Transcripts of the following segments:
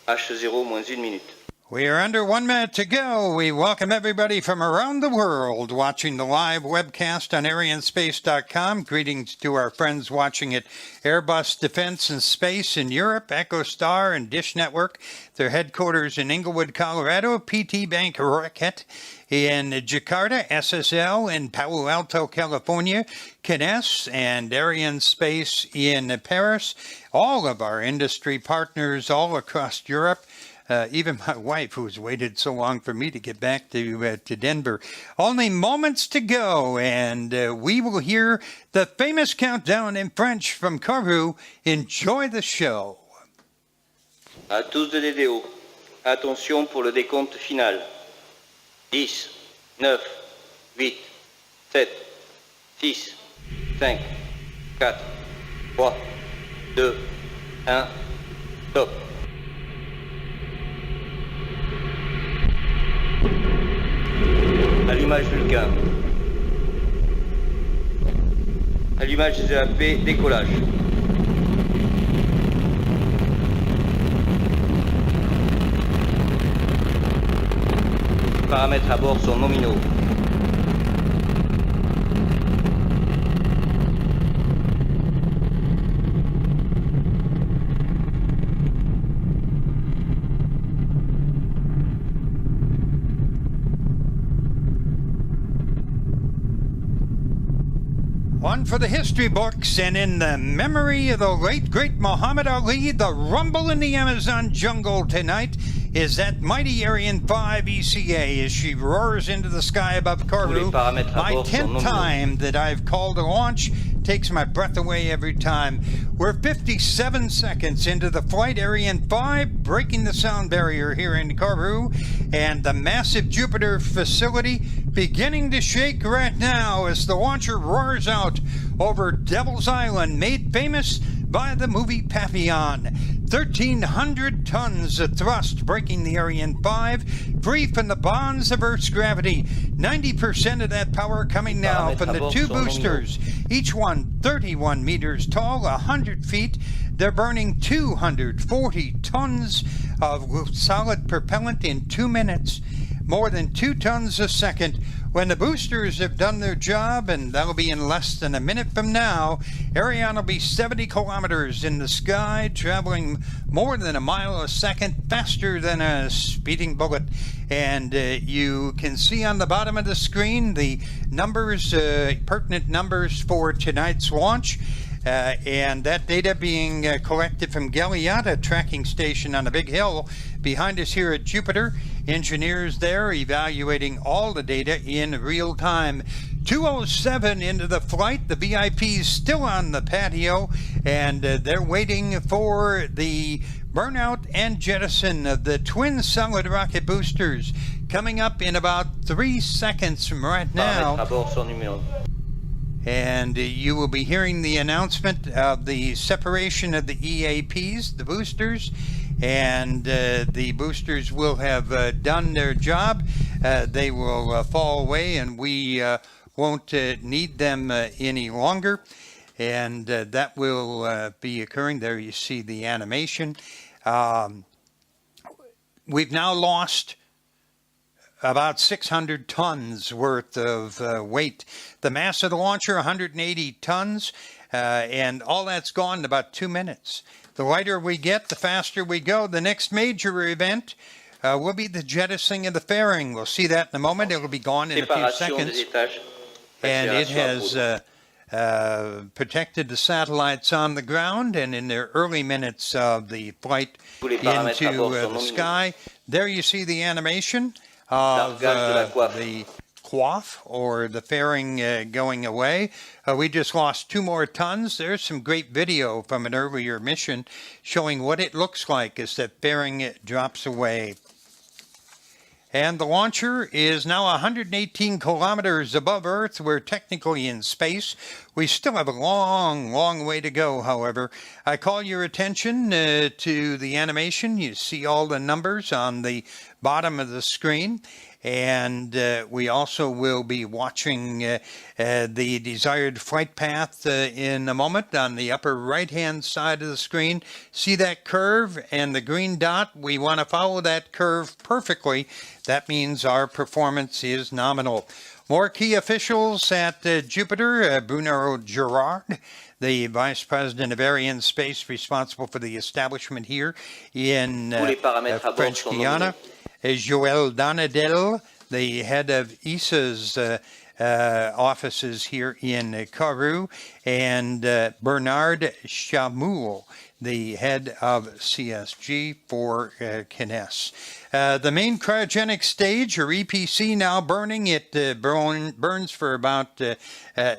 H0 moins 1 minute. We are under 1 minute to go. We welcome everybody from around the world watching the live webcast on Ariane-space.com. Greetings to our friends watching at Airbus Defense and Space in Europe, EchoStar and Dish Network, their headquarters in Inglewood, Colorado, PT Bank Rocket in Jakarta, SSL in Palo Alto, California, Kineas and Ariane Space in Paris, all of our industry partners all across Europe. Even my wife, who's waited so long for me to get back to Denver. Only moments to go, and we will hear the famous countdown in French from Kourou. Enjoy the show. À tous de DDO, attention pour le décompte final. 10, 9, 8, 7, 6, 5, 4, 3, 2, 1, stop. Allumage Vulcain. Allumage des EAP, décollage. Paramètres à bord sont nominaux. One for the history books, and in the memory of the late, great Muhammad Ali, the rumble in the Amazon jungle tonight is that mighty Ariane-5 ECA as she roars into the sky above Kourou. My 10th time that I've called a launch. Takes my breath away every time. We're 57 seconds into the flight. Ariane-5 breaking the sound barrier here in Kourou, and the massive Jupiter facility beginning to shake right now as the launcher roars out over Devil's Island, made famous by the movie Papillon. 1,300 tons of thrust breaking the Ariane-5, free from the bonds of Earth's gravity. 90% of that power coming now from the two boosters, each one 31 meters tall, 100 feet. They're burning 240 tons of solid propellant in 2 minutes, more than 2 tons a second. When the boosters have done their job, and that'll be in less than a minute from now, Ariane will be 70 kilometers in the sky, traveling more than a mile a second, faster than a speeding bullet. And you can see on the bottom of the screen the numbers, pertinent numbers for tonight's launch. And that data being collected from Galiata tracking station on a big hill behind us here at Jupiter. Engineers there evaluating all the data in real time. 2:07 into the flight. The VIP's still on the patio, and they're waiting for the burnout and jettison of the twin solid rocket boosters coming up in about 3 seconds from right now. And you will be hearing the announcement of the separation of the EAPs, the boosters, and the boosters will have done their job. They will fall away, and we won't need them any longer. And that will be occurring. There you see the animation. We've now lost about 600 tons worth of weight. The mass of the launcher, 180 tons, and all that's gone in about 2 minutes. The lighter we get, the faster we go. The next major event will be the jettisoning of the fairing. We'll see that in a moment. It'll be gone in a few seconds. And it has protected the satellites on the ground, and in the early minutes of the flight into the sky. There you see the animation of the quaff or the fairing going away. We just lost 2 more tons. There's some great video from an earlier mission showing what it looks like as that fairing drops away. And the launcher is now 118 kilometers above Earth. We're technically in space. We still have a long, long way to go, however. I call your attention to the animation. You see all the numbers on the bottom of the screen. And we also will be watching the desired flight path in a moment on the upper right-hand side of the screen. See that curve and the green dot? We want to follow that curve perfectly. That means our performance is nominal. More key officials at Jupiter, Bruno Girard, the Vice President of Ariane-Space responsible for the establishment here in French Guiana. Joël Donadel, the head of ESA's offices here in Kourou, and Bernard Chamoul, the head of CSG for Kines. The main cryogenic stage, or EPC, now burning. It burns for about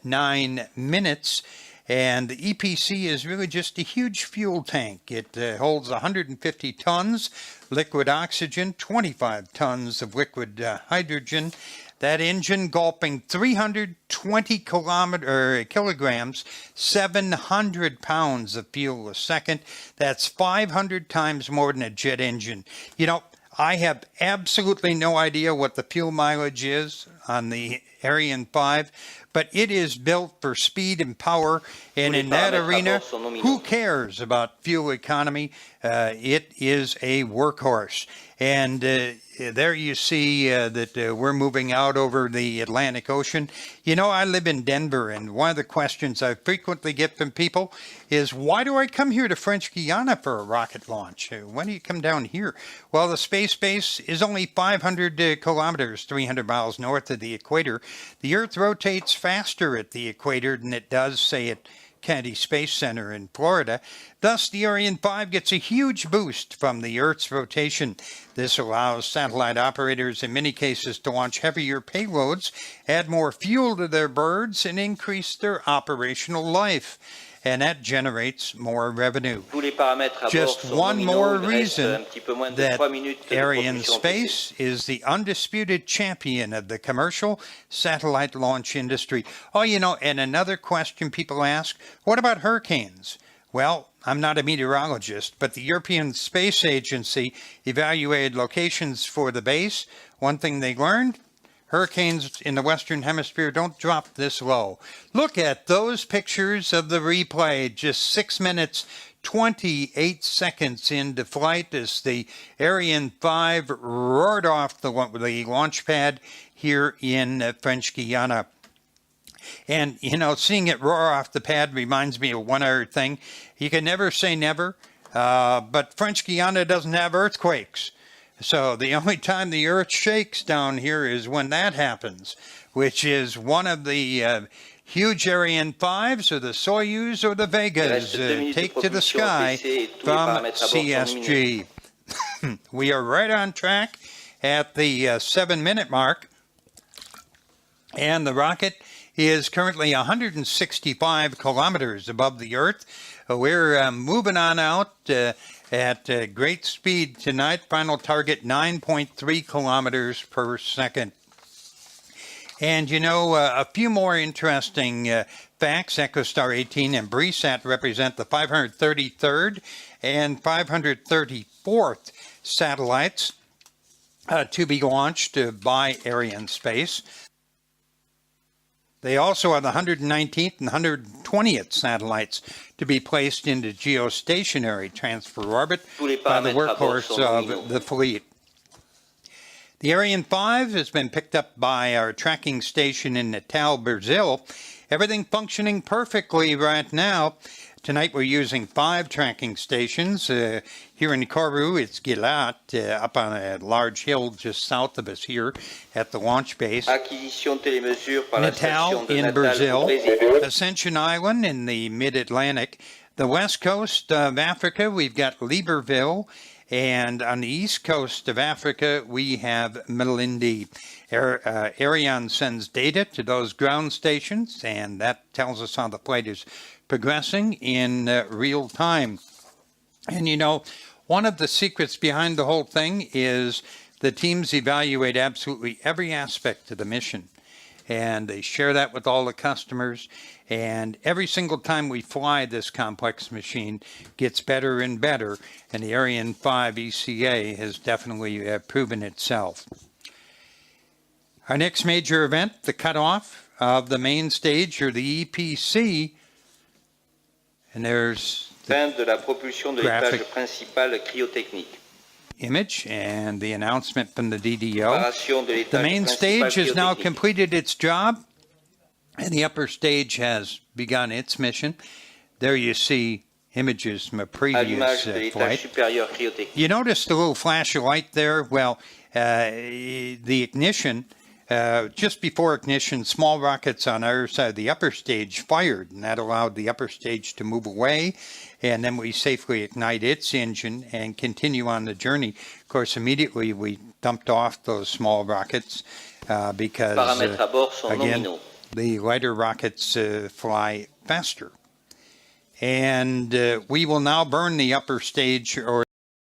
9 minutes. And the EPC is really just a huge fuel tank. It holds 150 tons liquid oxygen, 25 tons of liquid hydrogen. That engine gulping 320 kilograms, 700 pounds of fuel a second. That's 500 times more than a jet engine. You know, I have absolutely no idea what the fuel mileage is on the Ariane-5, but it is built for speed and power, and in that arena, who cares about fuel economy? It is a workhorse. And there you see that we're moving out over the Atlantic Ocean. You know, I live in Denver, and one of the questions I frequently get from people is, why do I come here to French Guiana for a rocket launch? Why do you come down here? Well, the space base is only 500 kilometers, 300 miles north of the equator. The Earth rotates faster at the equator than it does, say, at Kennedy Space Center in Florida. Thus, the Ariane-5 gets a huge boost from the Earth's rotation. This allows satellite operators in many cases to launch heavier payloads, add more fuel to their birds, and increase their operational life. And that generates more revenue. Just one more reason that Ariane-Space is the undisputed champion of the commercial satellite launch industry. Oh, you know, and another question people ask, what about hurricanes? Well, I'm not a meteorologist, but the European Space Agency evaluated locations for the base. One thing they learned, hurricanes in the Western Hemisphere don't drop this low. Look at those pictures of the replay, just 6 minutes, 28 seconds into flight as the Ariane-5 roared off the launch pad here in French Guiana. And, you know, seeing it roar off the pad reminds me of one other thing. You can never say never, but French Guiana doesn't have earthquakes. So the only time the Earth shakes down here is when that happens, which is one of the huge Ariane-5s or the Soyuz or the Vegas take to the sky from CSG. We are right on track at the 7-minute mark, and the rocket is currently 165 kilometers above the Earth. We're moving on out at great speed tonight. Final target 9.3 kilometers per second. And, you know, a few more interesting facts. EchoStar XVIII and BRIsat represent the 533rd and 534th satellites to be launched by Ariane-Space. They also are the 119th and 120th satellites to be placed into geostationary transfer orbit by the workhorse of the fleet. The Ariane-5 has been picked up by our tracking station in Natal, Brazil. Everything functioning perfectly right now. Tonight we're using 5 tracking stations. Here in Kourou, it's Gilat, up on a large hill just south of us here at the launch base. Natal in Brazil, Ascension Island in the mid-Atlantic. The west coast of Africa, we've got Libreville. And on the east coast of Africa, we have Malindi. Ariane sends data to those ground stations, and that tells us how the flight is progressing in real time. And you know, one of the secrets behind the whole thing is the teams evaluate absolutely every aspect of the mission. And they share that with all the customers. And every single time we fly this complex machine gets better and better. And the Ariane-5 ECA has definitely proven itself. Our next major event, the cutoff of the main stage, or the EPC. And there's the Fin de la propulsion de graphic l'étage principal cryotechnique. image and the announcement from the DDO. Préparation de The l'étage main principal stage has now cryotechnique. completed its job, and the upper stage has begun its mission. There you see images from a À previous l'image de l'étage flight. supérieur cryotechnique. You notice the little flash of light there? Well, the ignition, just before ignition, small rockets on our side of the upper stage fired, and that allowed the upper stage to move away, and then we safely ignite its engine and continue on the journey. Of course, immediately we dumped off those small rockets because, Paramètres à bord sont again, nominaux. the lighter rockets fly faster. And we will now burn the upper stage, or